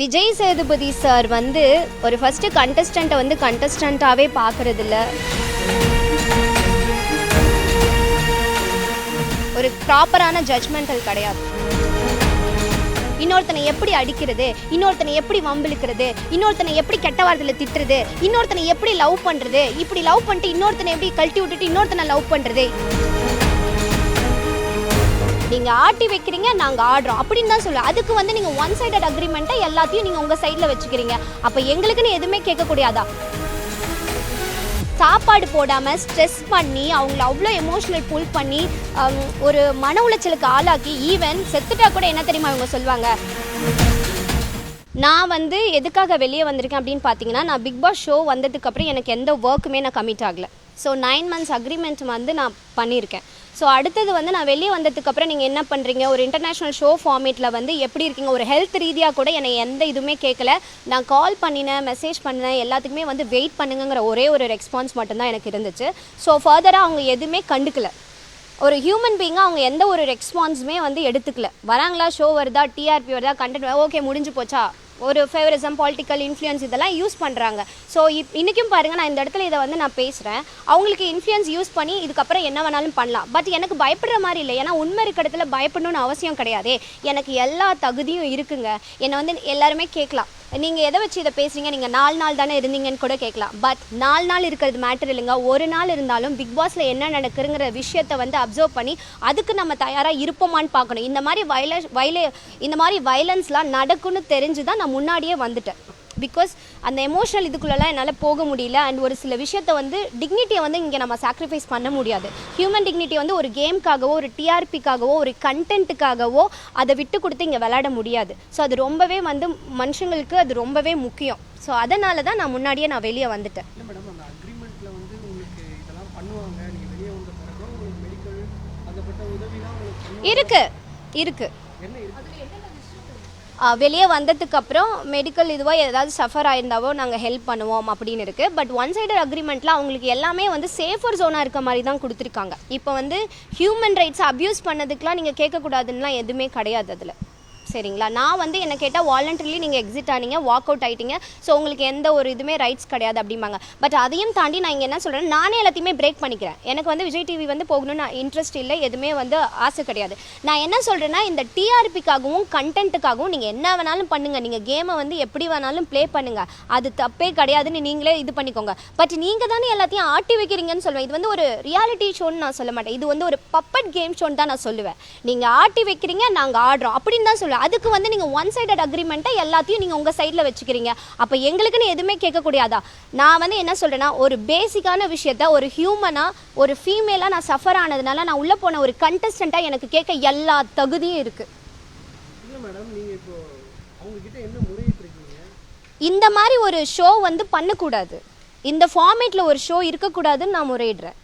Vijay Sethupathi sir வந்து ஒரு first கண்டஸ்டண்ட்டை வந்து கண்டஸ்டண்ட்டாகவே பார்க்குறதில்ல. ஒரு ப்ராப்பரான ஜட்ஜ்மெண்டல் கிடையாது. இன்னொருத்தனை எப்படி அடிக்கிறது, இன்னொருத்தனை எப்படி வம்பிழுக்கிறது, இன்னொருத்தனை எப்படி கெட்ட வார்த்தையில் திட்டுறது, இன்னொருத்தனை எப்படி லவ் பண்ணுறது, இப்படி லவ் பண்ணிட்டு இன்னொருத்தனை எப்படி கழட்டி விட்டுட்டு இன்னொருத்தனை லவ் பண்ணுறது. நீங்கள் ஆட்டி வைக்கிறீங்க, நாங்கள் ஆடுறோம் அப்படின்னு தான் சொல்லுவோம். அதுக்கு வந்து நீங்கள் ஒன் சைடட் அக்ரிமெண்ட்டை எல்லாத்தையும் நீங்கள் உங்கள் சைடில் வச்சுக்கிறீங்க. அப்போ எங்களுக்குன்னு எதுவுமே கேட்கக்கூடாதா? சாப்பாடு போடாமல் ஸ்ட்ரெஸ் பண்ணி அவங்கள அவ்வளோ எமோஷ்னல் புல் பண்ணி ஒரு மன உளைச்சலுக்கு ஆளாக்கி ஈவன் செத்துட்டா கூட என்ன தெரியுமா இவங்க சொல்லுவாங்க. நான் வந்து எதுக்காக வெளியே வந்திருக்கேன் அப்படின்னு பார்த்தீங்கன்னா, நான் பிக் பாஸ் ஷோ வந்ததுக்கப்புறம் எனக்கு எந்த ஒர்க்குமே நான் கமிட் ஆகலை. ஸோ 9 months அக்ரிமெண்ட் வந்து நான் பண்ணியிருக்கேன். ஸோ அடுத்தது வந்து நான் வெளியே வந்ததுக்கப்புறம் நீங்கள் என்ன பண்ணுறீங்க, ஒரு இன்டர்நேஷ்னல் ஷோ ஃபார்மேட்டில் வந்து எப்படி இருக்கீங்க, ஒரு ஹெல்த் ரீதியாக கூட என்னை எந்த இதுவுமே கேட்கல. நான் கால் பண்ணினேன், மெசேஜ் பண்ணேன், எல்லாத்துக்குமே வந்து வெயிட் பண்ணுங்கிற ஒரே ஒரு ரெஸ்பான்ஸ் மட்டும்தான் எனக்கு இருந்துச்சு. ஸோ ஃபர்தராக அவங்க எதுவுமே கண்டுக்கல. ஒரு ஹியூமன் பீயிங்காக அவங்க எந்த ஒரு ரெஸ்பான்ஸுமே வந்து எடுத்துக்கல. வராங்களா, ஷோ வருதா, டிஆர்பி வருதா, கண்டென்ட் ஓகே முடிஞ்சு போச்சா, ஒரு ஃபேவரிசம், பொலிட்டிக்கல் இன்ஃப்ளூயன்ஸ் இதெல்லாம் யூஸ் பண்ணுறாங்க. ஸோ இன்றைக்கும் பாருங்கள், நான் இந்த இடத்துல இதை வந்து நான் பேசுகிறேன். அவங்களுக்கு இன்ஃப்ளூயன்ஸ் யூஸ் பண்ணி இதுக்கப்புறம் என்ன வேணாலும் பண்ணலாம். பட் எனக்கு பயப்படுற மாதிரி இல்லை. ஏன்னா உண்மை இருக்க இடத்துல பயப்படணும்னு அவசியம் கிடையாதே. எனக்கு எல்லா தகுதியும் இருக்குங்க. என்னை வந்து எல்லாருமே கேட்கலாம், நீங்கள் எதை வச்சு இதை பேசுகிறீங்க, நீங்கள் 4 நாள் தானே இருந்தீங்கன்னு கூட கேட்கலாம். பட் 4 நாள் இருக்கிறது மேட்டர் இல்லைங்க. ஒரு நாள் இருந்தாலும் பிக் பாஸில் என்ன நடக்குதுங்கிற விஷயத்தை வந்து அப்சர்வ் பண்ணி அதுக்கு நம்ம தயாராக இருப்போமான்னு பார்க்கணும். இந்த மாதிரி வயலன்ஸ்லாம் நடக்குன்னு தெரிஞ்சு தான் நான் முன்னாடியே வந்துட்டேன். பிகாஸ் அந்த எமோஷனல் இதுக்குள்ளெல்லாம் என்னால் போக முடியல. அண்ட் ஒரு சில விஷயத்தை வந்து டிக்னிட்டியை வந்து இங்கே நம்ம சாக்ரிஃபைஸ் பண்ண முடியாது. ஹியூமன் டிக்னிட்டி வந்து ஒரு கேமுக்காகவோ, ஒரு டிஆர்பிக்காகவோ, ஒரு கண்டென்ட்டுக்காகவோ அதை விட்டு கொடுத்து இங்கே விளையாட முடியாது. ஸோ அது ரொம்பவே வந்து மனுஷங்களுக்கு அது ரொம்பவே முக்கியம். ஸோ அதனால தான் நான் முன்னாடியே நான் வெளியே வந்துட்டேன். இருக்கு வெளியே வந்ததுக்கப்புறம் மெடிக்கல் இதுவாக ஏதாவது சஃபர் ஆயிருந்தாவோ நாங்கள் ஹெல்ப் பண்ணுவோம் அப்படின்னு இருக்குது. பட் ஒன் சைடட் அக்ரிமெண்ட்டில் அவங்களுக்கு எல்லாமே வந்து சேஃபர் ஜோனாக இருக்க மாதிரி தான் கொடுத்துருக்காங்க. இப்போ வந்து ஹியூமன் ரைட்ஸை அப்யூஸ் பண்ணதுக்கெலாம் நீங்கள் கேட்கக்கூடாதுன்னெலாம் எதுவுமே கிடையாது அதில். சரிங்களா? நான் வந்து என்ன கேட்டால் வாலண்டரிலி நீங்கள் எக்ஸிட் ஆனீங்க, வாக் அவுட் ஆகிட்டீங்க, ஸோ உங்களுக்கு எந்த ஒரு இதுவுமே ரைட்ஸ் கிடையாது அப்படிம்பாங்க. பட் அதையும் தாண்டி நான் இங்கே என்ன சொல்கிறேன், நானே எல்லாத்தையுமே பிரேக் பண்ணிக்கிறேன். எனக்கு வந்து விஜய் டிவி வந்து போகணும்னு இன்ட்ரெஸ்ட் இல்லை, எதுவுமே வந்து ஆசை கிடையாது. நான் என்ன சொல்கிறேன்னா, இந்த டிஆர்பிக்காகவும் கண்டென்ட்டுக்காகவும் நீங்கள் என்ன வேணாலும் பண்ணுங்கள், நீங்கள் கேமை வந்து எப்படி வேணாலும் ப்ளே பண்ணுங்கள், அது தப்பே கிடையாதுன்னு நீங்களே இது பண்ணிக்கோங்க. பட் நீங்கள் தானே எல்லாத்தையும் ஆட்டி வைக்கிறீங்கன்னு சொல்லுவேன். இது வந்து ஒரு ரியாலிட்டி ஷோன்னு நான் சொல்ல மாட்டேன். இது வந்து ஒரு பப்பட் கேம் ஷோன்னு தான் நான் சொல்லுவேன். நீங்கள் ஆட்டி வைக்கிறீங்க, நாங்கள் ஆடுறோம் அப்படின்னு தான் சொல்லுவேன். அதுக்கு வந்து நீங்கள் ஒன் சைடட் அக்ரிமெண்ட்டை எல்லாத்தையும் நீங்கள் உங்கள் சைடில் வச்சுக்கிறீங்க. அப்போ எங்களுக்குன்னு எதுவுமே கேட்கக்கூடாதா? நான் வந்து என்ன சொல்கிறேன்னா, ஒரு பேசிக்கான விஷயத்த ஒரு ஹியூமனாக, ஒரு ஃபீமேலாக நான் சஃபர் ஆனதுனால நான் உள்ளே போன ஒரு கண்டஸ்டண்ட்டாக எனக்கு கேட்க எல்லா தகுதியும் இருக்குது. இந்த மாதிரி ஒரு ஷோ வந்து பண்ணக்கூடாது, இந்த ஃபார்மேட்டில் ஒரு ஷோ இருக்கக்கூடாதுன்னு நான் முறையிடுறேன்.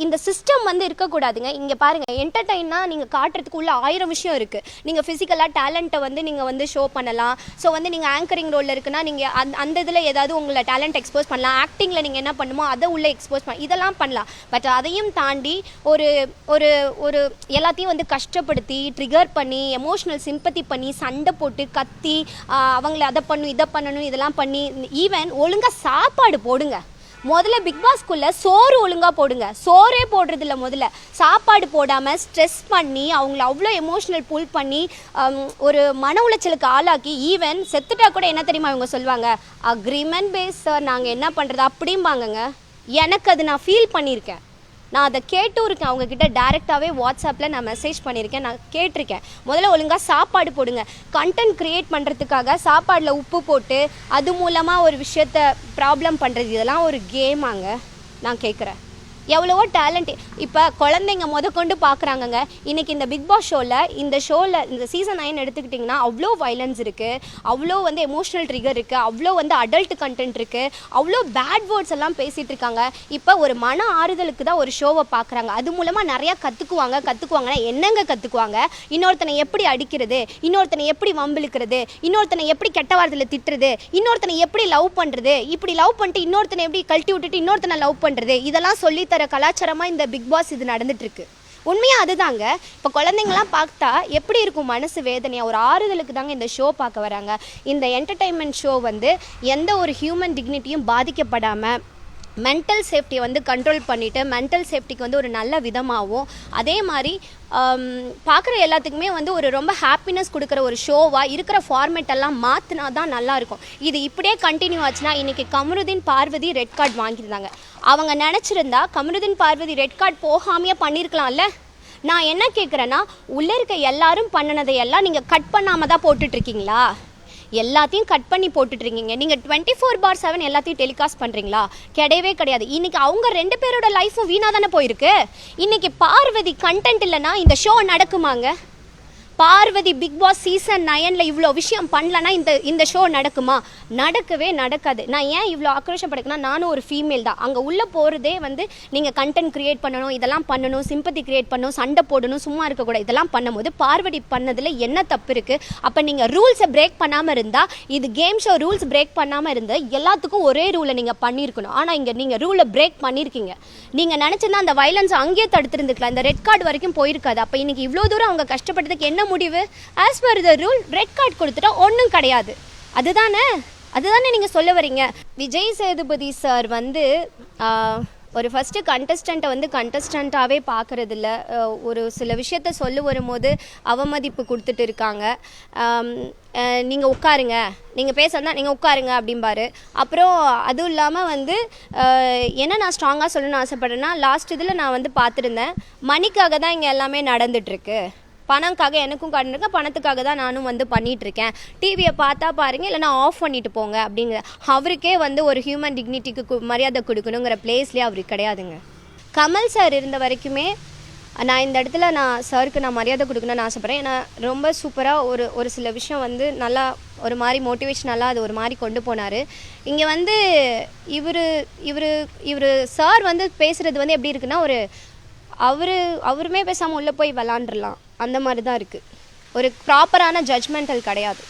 இந்த சிஸ்டம் வந்து இருக்கக்கூடாதுங்க. இங்கே பாருங்கள், என்டர்டெயின்னா நீங்கள் காட்டுறதுக்கு உள்ள 1000 விஷயம் இருக்குது. நீங்கள் ஃபிசிக்கலாக டேலண்ட்டை வந்து நீங்கள் வந்து ஷோ பண்ணலாம். ஸோ வந்து நீங்கள் ஆங்கரிங் ரோலில் இருக்குன்னா நீங்கள் அந்த இதில் ஏதாவது உங்களை டேலண்ட் எக்ஸ்போஸ் பண்ணலாம். ஆக்டிங்கில் நீங்கள் என்ன பண்ணுமோ அதை உள்ளே எக்ஸ்போஸ் பண்ணலாம், இதெல்லாம் பண்ணலாம். பட் அதையும் தாண்டி ஒரு ஒரு ஒரு எல்லாத்தையும் வந்து கஷ்டப்படுத்தி, ட்ரிகர் பண்ணி, எமோஷ்னல் சிம்பத்தி பண்ணி, சண்டை போட்டு, கத்தி, அவங்கள அதை பண்ணணும், இதை பண்ணணும், இதெல்லாம் பண்ணி, ஈவன் ஒழுங்காக சாப்பாடு போடுங்க. முதல்ல பிக் பாஸ்க்குள்ளே சோறு ஒழுங்காக போடுங்க. சோறே போடுறதில்ல. முதல்ல சாப்பாடு போடாமல் ஸ்ட்ரெஸ் பண்ணி அவங்கள அவ்வளோ எமோஷ்னல் புல் பண்ணி ஒரு மன உளைச்சலுக்கு ஆளாக்கி ஈவன் செத்துட்டா கூட என்ன தெரியுமா இவங்க சொல்லுவாங்க, அக்ரிமெண்ட் பேஸ் சார், நாங்கள் என்ன பண்ணுறது அப்படிம்பாங்கங்க. எனக்கு அது நான் ஃபீல் பண்ணியிருக்கேன். நான் அதை கேட்டும் இருக்கேன். அவங்கக்கிட்ட டைரெக்டாகவே வாட்ஸ்அப்பில் நான் மெசேஜ் பண்ணியிருக்கேன், நான் கேட்டிருக்கேன். முதல்ல ஒழுங்காக சாப்பாடு போடுங்க. கண்டென்ட் க்ரியேட் பண்ணுறதுக்காக சாப்பாடில் உப்பு போட்டு அது மூலமாக ஒரு விஷயத்தை ப்ராப்ளம் பண்ணுறது, இதெல்லாம் ஒரு கேமாங்க? நான் கேட்குறேன். எவ்வளவோ டேலண்ட் இப்போ குழந்தைங்க கொண்டு பார்க்குறாங்கங்க. இன்றைக்கி இந்த பிக் பாஸ் இந்த சீசன் 9 எடுத்துக்கிட்டிங்கன்னா அவ்வளோ வைலன்ஸ் இருக்குது, அவ்வளோ வந்து எமோஷ்னல் ட்ரிகர் இருக்குது, அவ்வளோ வந்து அடல்ட் கண்டென்ட் இருக்குது, அவ்வளோ பேட் வேர்ட்ஸ் எல்லாம் பேசிகிட்டு இருக்காங்க. இப்போ ஒரு மன ஆறுதலுக்கு தான் ஒரு ஷோவை பார்க்குறாங்க. அது மூலமாக நிறையா கற்றுக்குவாங்கன்னா என்னங்க கற்றுக்குவாங்க? இன்னொருத்தனை எப்படி அடிக்கிறது, இன்னொருத்தனை எப்படி வம்பிழுக்கிறது, இன்னொருத்தனை எப்படி கெட்ட வார்த்தையில் திட்டுறது, இன்னொருத்தனை எப்படி லவ் பண்ணுறது, இப்படி லவ் பண்ணிட்டு இன்னொருத்தனை எப்படி கழட்டி விட்டுட்டு இன்னொருத்தனை லவ் பண்ணுறது, இதெல்லாம் சொல்லி கலாச்சாரமாக இந்த பிக் பாஸ் இது நடந்துட்டு இருக்கு. உண்மையாக அதுதாங்க. இப்போ குழந்தைங்களாம் பார்த்தா எப்படி இருக்கும் மனசு வேதனையாக, ஒரு ஆறுதலுக்கு தாங்க இந்த ஷோ பார்க்க வராங்க. இந்த என்டர்டெயின்மெண்ட் ஷோ வந்து எந்த ஒரு ஹியூமன் டிக்னிட்டியும் பாதிக்கப்படாமல் மென்டல் சேஃப்டியை வந்து கண்ட்ரோல் பண்ணிவிட்டு மென்டல் சேஃப்டிக்கு வந்து ஒரு நல்ல விதமாகவும், அதே மாதிரி பார்க்குற எல்லாத்துக்குமே வந்து ஒரு ரொம்ப ஹாப்பினஸ் கொடுக்குற ஒரு ஷோவாக இருக்கிற ஃபார்மேட் எல்லாம் மாற்றினா தான் நல்லாயிருக்கும். இது இப்படியே கண்டினியூ ஆச்சுன்னா இன்றைக்கி கமருதீன் பார்வதி ரெட் கார்டு வாங்கியிருந்தாங்க. அவங்க நினச்சிருந்தா கமருதீன் பார்வதி ரெட் கார்டு போகாமையே பண்ணியிருக்கலாம்ல. நான் என்ன கேட்குறேன்னா, உள்ளே இருக்க எல்லாரும் பண்ணினதையெல்லாம் நீங்கள் கட் பண்ணாமல் தான் போட்டுட்ருக்கீங்களா? எல்லாத்தையும் கட் பண்ணி போட்டுட்ருக்கீங்க. நீங்கள் 24/7 எல்லாத்தையும் டெலிகாஸ்ட் பண்ணுறீங்களா? கிடையவே கிடையாது. இன்றைக்கி அவங்க 2 பேரோட லைஃப்பும் வீணாக தானே போயிருக்கு. இன்றைக்கி பார்வதி கண்டென்ட் இல்லைன்னா இந்த ஷோ நடக்குமாங்க? பார்வதி பிக் பாஸ் சீசன் 9 இவ்வளோ விஷயம் பண்ணலன்னா இந்த ஷோ நடக்குமா? நடக்கவே நடக்காது. நான் ஏன் இவ்வளோ ஆக்ரோஷப்படுக்குன்னா, நானும் ஒரு ஃபீமேல் தான். அங்கே உள்ளே போகிறதே வந்து நீங்கள் கண்டென்ட் க்ரியேட் பண்ணணும், இதெல்லாம் பண்ணணும், சிம்பத்தி க்ரியேட் பண்ணணும், சண்டை போடணும், சும்மா இருக்கக்கூடாது. இதெல்லாம் பண்ணும்போது பார்வதி பண்ணதில் என்ன தப்பு இருக்குது? அப்போ நீங்கள் ரூல்ஸை பிரேக் பண்ணாமல் இருந்தால், இது கேம் ஷோ ரூல்ஸ் பிரேக் பண்ணாமல் இருந்தால் எல்லாத்துக்கும் ஒரே ரூலை நீங்கள் பண்ணியிருக்கணும். ஆனால் இங்கே நீங்கள் ரூலை பிரேக் பண்ணியிருக்கீங்க. நீங்கள் நினச்சிருந்தா அந்த வயலன்ஸ் அங்கேயே தடுத்துருந்துக்கலாம், இந்த ரெட் கார்டு வரைக்கும் போயிருக்காது. அப்போ இன்றைக்கி இவ்வளோ தூரம் அவங்க கஷ்டப்பட்டதுக்கு என்ன முடிவு? As per the rule red card கொடுத்துட்டா ஒன்றும் கிடையாது. அதுதானே நீங்கள் சொல்ல வரீங்க. விஜய் சேதுபதி சார் வந்து ஒரு ஃபஸ்ட்டு கண்டஸ்டண்ட்டை வந்து கண்டஸ்டண்ட்டாகவே பார்க்குறதில்ல. ஒரு சில விஷயத்த சொல்ல வரும்போது அவமதிப்பு கொடுத்துட்டு இருக்காங்க. நீங்கள் உட்காருங்க, நீங்கள் பேசுறதா நீங்கள் உட்காருங்க அப்படிம்பாரு. அப்புறம் அதுவும் இல்லாமல் வந்து என்ன நான் ஸ்ட்ராங்காக சொல்லணும்னு ஆசைப்பட்றேன்னா, லாஸ்ட் இதில் நான் வந்து பார்த்துருந்தேன், மணிக்காக தான் இங்கே எல்லாமே நடந்துகிட்ருக்கு, பணம்காக எனக்கும் கண்டிருக்கேன், பணத்துக்காக தான் நானும் வந்து பண்ணிகிட்ருக்கேன், டிவியை பார்த்தா பாருங்கள் இல்லைனா ஆஃப் பண்ணிட்டு போங்க அப்படிங்கிற. அவருக்கே வந்து ஒரு ஹியூமன் டிக்னிட்டிக்கு மரியாதை கொடுக்கணுங்கிற பிளேஸ்லேயே அவருக்கு கிடையாதுங்க. கமல் சார் இருந்த வரைக்குமே நான் இந்த இடத்துல சாருக்கு நான் மரியாதை கொடுக்கணும்னு ஆசைப்பட்றேன். ஏன்னா ரொம்ப சூப்பராக ஒரு சில விஷயம் வந்து நல்லா ஒரு மாதிரி மோட்டிவேஷனலாக அது ஒரு மாதிரி கொண்டு போனார். இங்கே வந்து இவர் சார் வந்து பேசுகிறது வந்து எப்படி இருக்குன்னா, அவருமே பேசாமல் உள்ளே போய் விளாண்டுடலாம் அந்த மாதிரி தான் இருக்குது. ஒரு ப்ராப்பரான ஜட்ஜ்மெண்டல் கிடையாது.